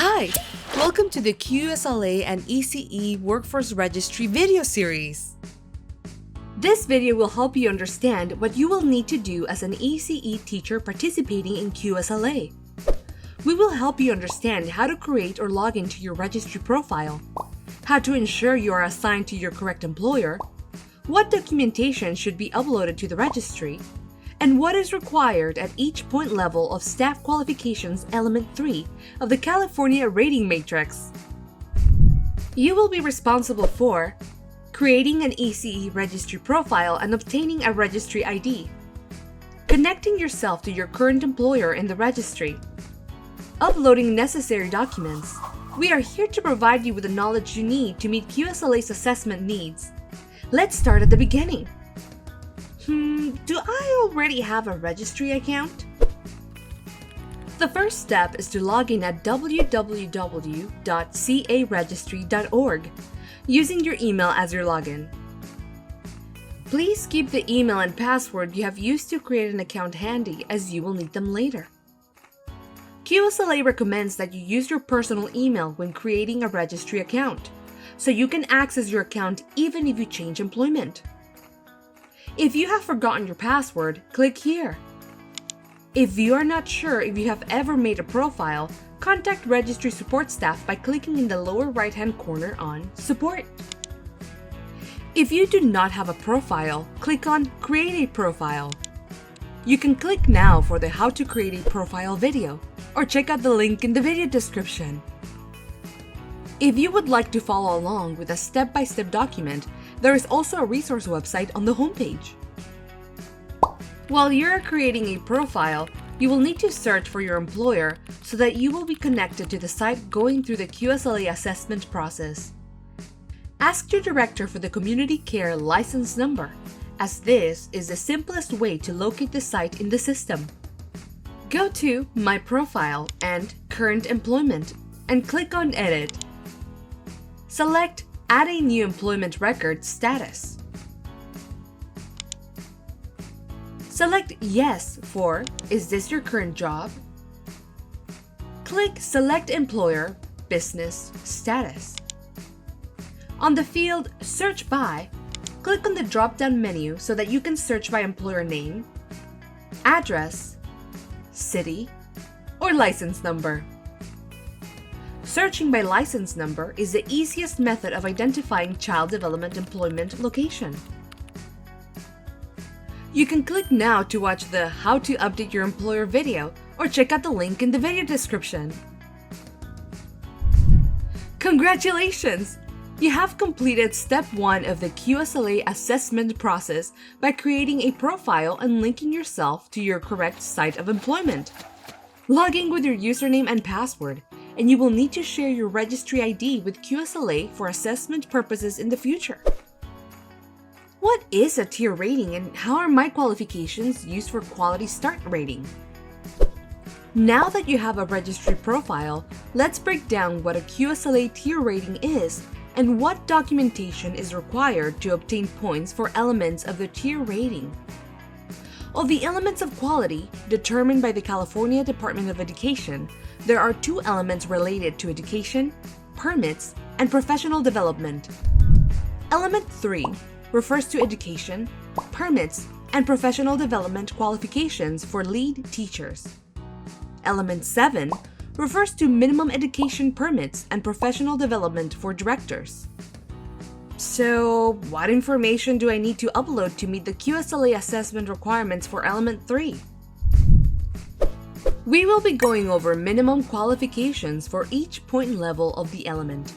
Hi! Welcome to the QSLA and ECE Workforce Registry video series. This video will help you understand what you will need to do as an ECE teacher participating in QSLA. We will help you understand how to create or log into your registry profile, how to ensure you are assigned to your correct employer, what documentation should be uploaded to the registry, and what is required at each point level of Staff Qualifications Element 3 of the California Rating Matrix. You will be responsible for creating an ECE registry profile and obtaining a registry ID, connecting yourself to your current employer in the registry, uploading necessary documents. We are here to provide you with the knowledge you need to meet QSLA's assessment needs. Let's start at the beginning. Do I already have a registry account? The first step is to log in at www.caregistry.org using your email as your login. Please keep the email and password you have used to create an account handy, as you will need them later. QSLA recommends that you use your personal email when creating a registry account, so you can access your account even if you change employment. If you have forgotten your password, click here. If you are not sure if you have ever made a profile, contact registry support staff by clicking in the lower right-hand corner on Support. If you do not have a profile, click on Create a Profile. You can click now for the How to Create a Profile video, or check out the link in the video description. If you would like to follow along with a step-by-step document, there is also a resource website on the homepage. While you're creating a profile, you will need to search for your employer so that you will be connected to the site going through the QSLA assessment process. Ask your director for the Community Care license number, as this is the simplest way to locate the site in the system. Go to My Profile and Current Employment and click on Edit. Select Add a new employment record status. Select Yes for Is this your current job? Click Select Employer Business Status. On the field Search By, click on the drop-down menu so that you can search by employer name, address, city, or license number. Searching by license number is the easiest method of identifying child development employment location. You can click now to watch the How to Update Your Employer video, or check out the link in the video description. Congratulations! You have completed step 1 of the QSLA assessment process by creating a profile and linking yourself to your correct site of employment. Log in with your username and password, and you will need to share your registry ID with QSLA for assessment purposes in the future. What is a tier rating, and how are my qualifications used for Quality Start rating? Now that you have a registry profile, let's break down what a QSLA tier rating is and what documentation is required to obtain points for elements of the tier rating. Of the elements of quality determined by the California Department of Education, there are 2 elements related to education, permits, and professional development. Element 3 refers to education, permits, and professional development qualifications for lead teachers. Element 7 refers to minimum education permits and professional development for directors. So, what information do I need to upload to meet the QSLA assessment requirements for Element 3? We will be going over minimum qualifications for each point level of the element.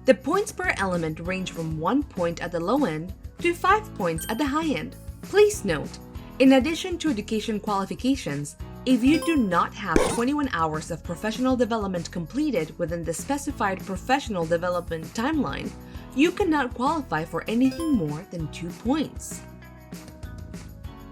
The points per element range from 1 point at the low end to 5 points at the high end. Please note, in addition to education qualifications, if you do not have 21 hours of professional development completed within the specified professional development timeline, you cannot qualify for anything more than 2 points.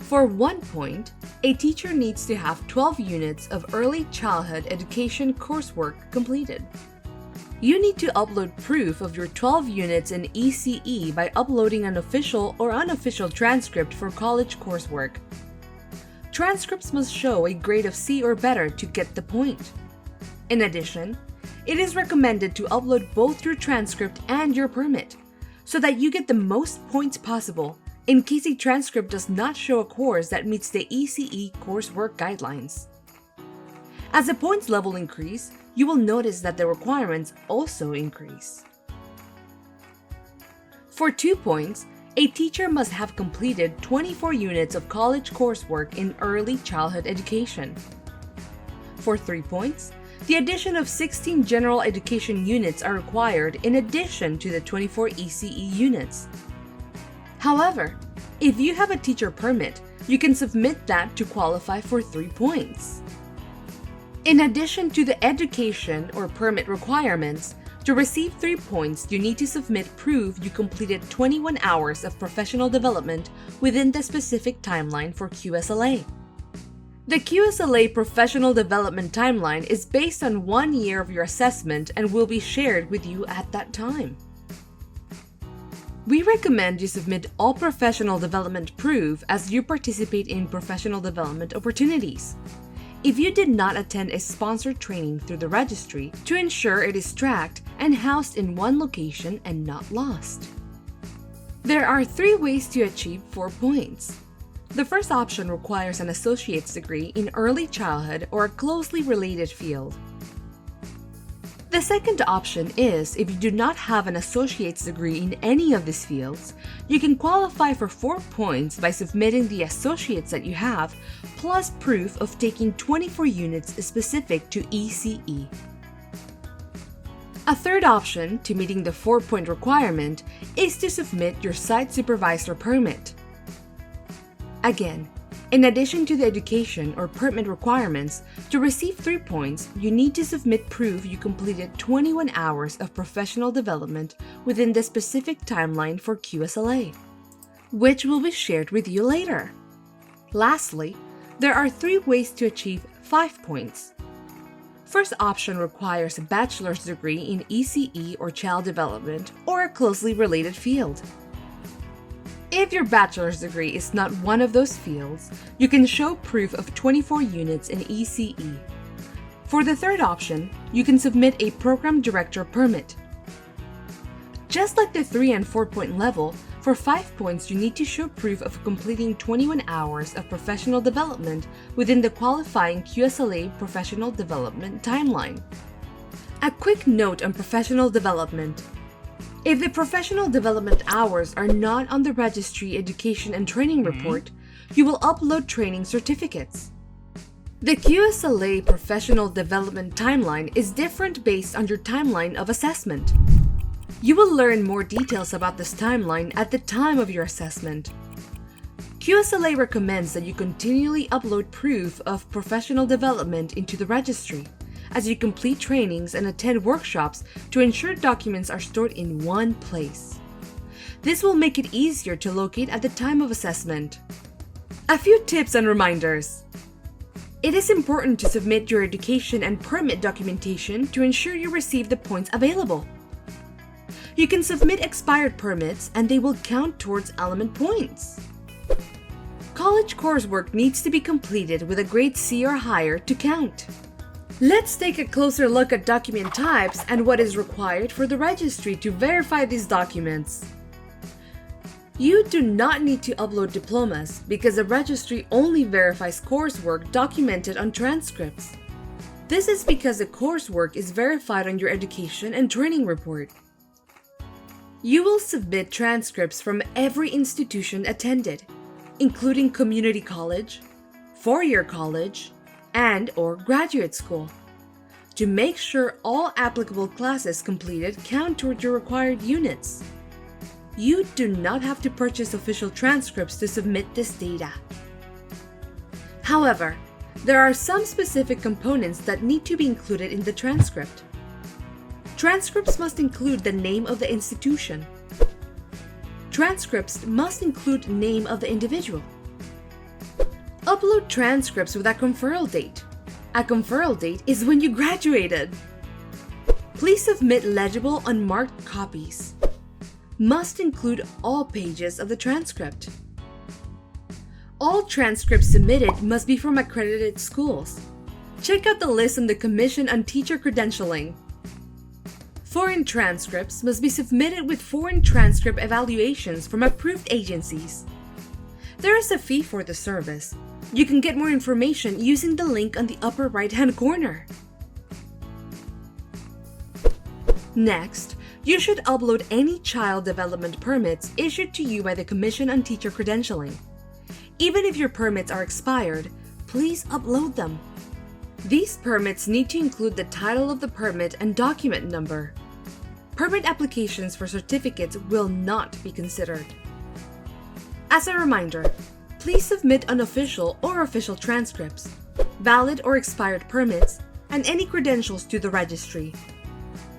For 1 point, a teacher needs to have 12 units of early childhood education coursework completed. You need to upload proof of your 12 units in ECE by uploading an official or unofficial transcript for college coursework. Transcripts must show a grade of C or better to get the point. In addition, it is recommended to upload both your transcript and your permit so that you get the most points possible in case a transcript does not show a course that meets the ECE coursework guidelines. As the points level increase, you will notice that the requirements also increase. For 2 points, a teacher must have completed 24 units of college coursework in early childhood education. For 3 points, the addition of 16 general education units are required in addition to the 24 ECE units. However, if you have a teacher permit, you can submit that to qualify for 3 points. In addition to the education or permit requirements, to receive 3 points, you need to submit proof you completed 21 hours of professional development within the specific timeline for QSLA. The QSLA professional development timeline is based on 1 year of your assessment and will be shared with you at that time. We recommend you submit all professional development proof as you participate in professional development opportunities. If you did not attend a sponsored training through the registry, to ensure it is tracked and housed in one location and not lost. There are 3 ways to achieve 4 points. The first option requires an associate's degree in early childhood or a closely related field. The second option is if you do not have an associate's degree in any of these fields, you can qualify for 4 points by submitting the associates that you have, plus proof of taking 24 units specific to ECE. A third option to meeting the 4-point requirement is to submit your site supervisor permit. Again, in addition to the education or permit requirements, to receive 3 points, you need to submit proof you completed 21 hours of professional development within the specific timeline for QSLA, which will be shared with you later. Lastly, there are 3 ways to achieve 5 points. First option requires a bachelor's degree in ECE or child development or a closely related field. If your bachelor's degree is not one of those fields, you can show proof of 24 units in ECE. For the third option, you can submit a program director permit. Just like the 3 and 4 point level, for 5 points you need to show proof of completing 21 hours of professional development within the qualifying QSLA professional development timeline. A quick note on professional development. If the professional development hours are not on the Registry Education and Training Report, you will upload training certificates. The QSLA professional development timeline is different based on your timeline of assessment. You will learn more details about this timeline at the time of your assessment. QSLA recommends that you continually upload proof of professional development into the registry as you complete trainings and attend workshops to ensure documents are stored in one place. This will make it easier to locate at the time of assessment. A few tips and reminders. It is important to submit your education and permit documentation to ensure you receive the points available. You can submit expired permits and they will count towards element points. College coursework needs to be completed with a grade C or higher to count. Let's take a closer look at document types and what is required for the registry to verify these documents. You do not need to upload diplomas because the registry only verifies coursework documented on transcripts. This is because the coursework is verified on your education and training report. You will submit transcripts from every institution attended, including community college, four-year college, and/or graduate school, to make sure all applicable classes completed count toward your required units. You do not have to purchase official transcripts to submit this data. However, there are some specific components that need to be included in the transcript. Transcripts must include the name of the institution. Transcripts must include name of the individual. Upload transcripts with a conferral date. A conferral date is when you graduated. Please submit legible unmarked copies. Must include all pages of the transcript. All transcripts submitted must be from accredited schools. Check out the list on the Commission on Teacher Credentialing. Foreign transcripts must be submitted with foreign transcript evaluations from approved agencies. There is a fee for the service. You can get more information using the link on the upper right-hand corner. Next, you should upload any child development permits issued to you by the Commission on Teacher Credentialing. Even if your permits are expired, please upload them. These permits need to include the title of the permit and document number. Permit applications for certificates will not be considered. As a reminder, please submit unofficial or official transcripts, valid or expired permits, and any credentials to the registry.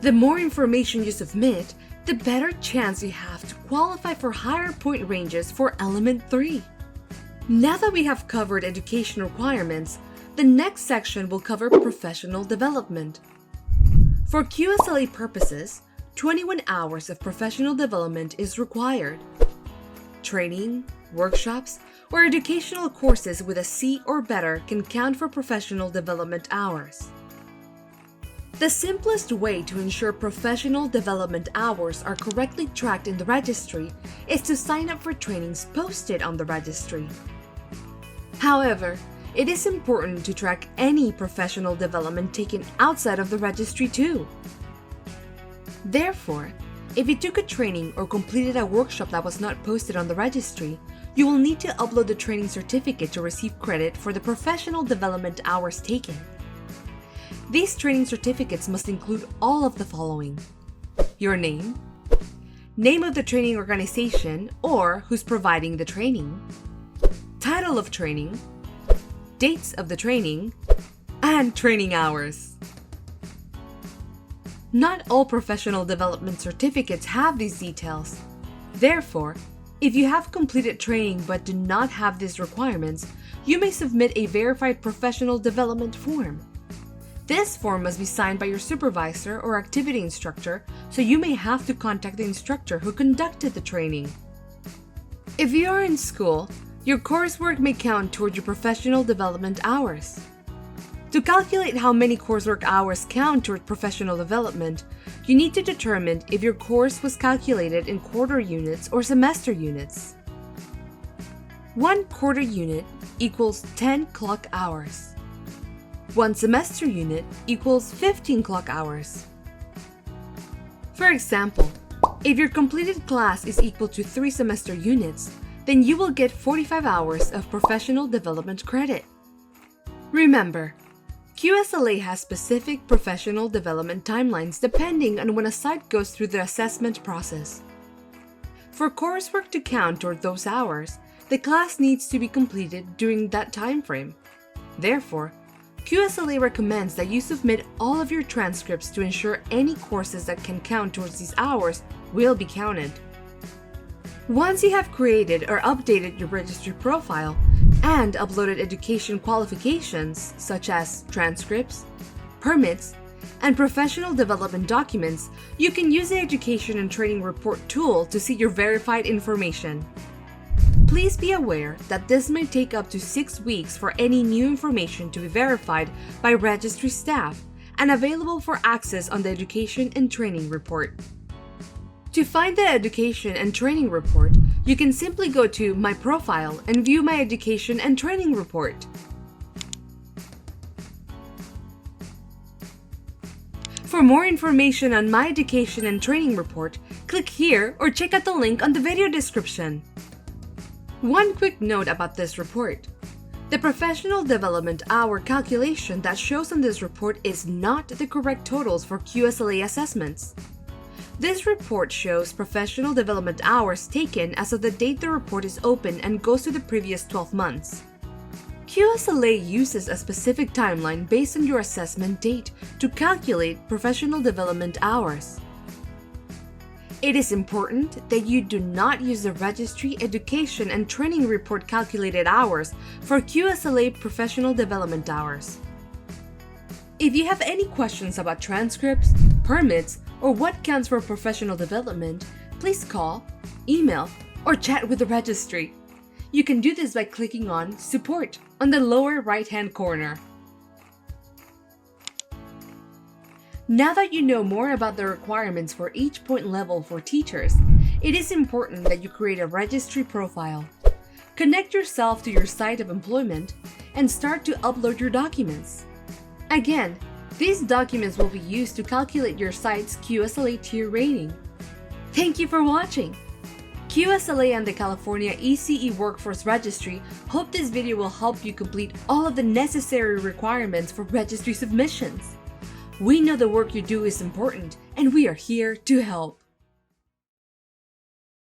The more information you submit, the better chance you have to qualify for higher point ranges for Element 3. Now that we have covered education requirements, the next section will cover professional development. For QSLA purposes, 21 hours of professional development is required. Training, workshops, or educational courses with a C or better can count for professional development hours. The simplest way to ensure professional development hours are correctly tracked in the registry is to sign up for trainings posted on the registry. However, it is important to track any professional development taken outside of the registry too. Therefore, if you took a training or completed a workshop that was not posted on the registry, you will need to upload the training certificate to receive credit for the professional development hours taken. These training certificates must include all of the following: your name, name of the training organization or who's providing the training, title of training, dates of the training, and training hours. Not all professional development certificates have these details. Therefore, if you have completed training but do not have these requirements, you may submit a verified professional development form. This form must be signed by your supervisor or activity instructor, so you may have to contact the instructor who conducted the training. If you are in school, your coursework may count toward your professional development hours. To calculate how many coursework hours count toward professional development, you need to determine if your course was calculated in quarter units or semester units. 1 quarter unit equals 10 clock hours. 1 semester unit equals 15 clock hours. For example, if your completed class is equal to 3 semester units, then you will get 45 hours of professional development credit. Remember, QSLA has specific professional development timelines depending on when a site goes through the assessment process. For coursework to count toward those hours, the class needs to be completed during that time frame. Therefore, QSLA recommends that you submit all of your transcripts to ensure any courses that can count towards these hours will be counted. Once you have created or updated your registry profile and uploaded education qualifications such as transcripts, permits, and professional development documents, you can use the Education and Training Report tool to see your verified information. Please be aware that this may take up to 6 weeks for any new information to be verified by registry staff and available for access on the Education and Training Report. To find the Education and Training Report, you can simply go to My Profile and view my Education and Training Report. For more information on my Education and Training Report, click here or check out the link on the video description. One quick note about this report. The professional development hour calculation that shows on this report is not the correct totals for QSLA assessments. This report shows professional development hours taken as of the date the report is open and goes to the previous 12 months. QSLA uses a specific timeline based on your assessment date to calculate professional development hours. It is important that you do not use the Registry Education and Training Report calculated hours for QSLA professional development hours. If you have any questions about transcripts, permits, or what counts for professional development, please call, email, or chat with the registry. You can do this by clicking on Support on the lower right-hand corner. Now that you know more about the requirements for each point level for teachers, it is important that you create a registry profile. Connect yourself to your site of employment and start to upload your documents. Again, these documents will be used to calculate your site's QSLA tier rating. Thank you for watching! QSLA and the California ECE Workforce Registry hope this video will help you complete all of the necessary requirements for registry submissions. We know the work you do is important, and we are here to help.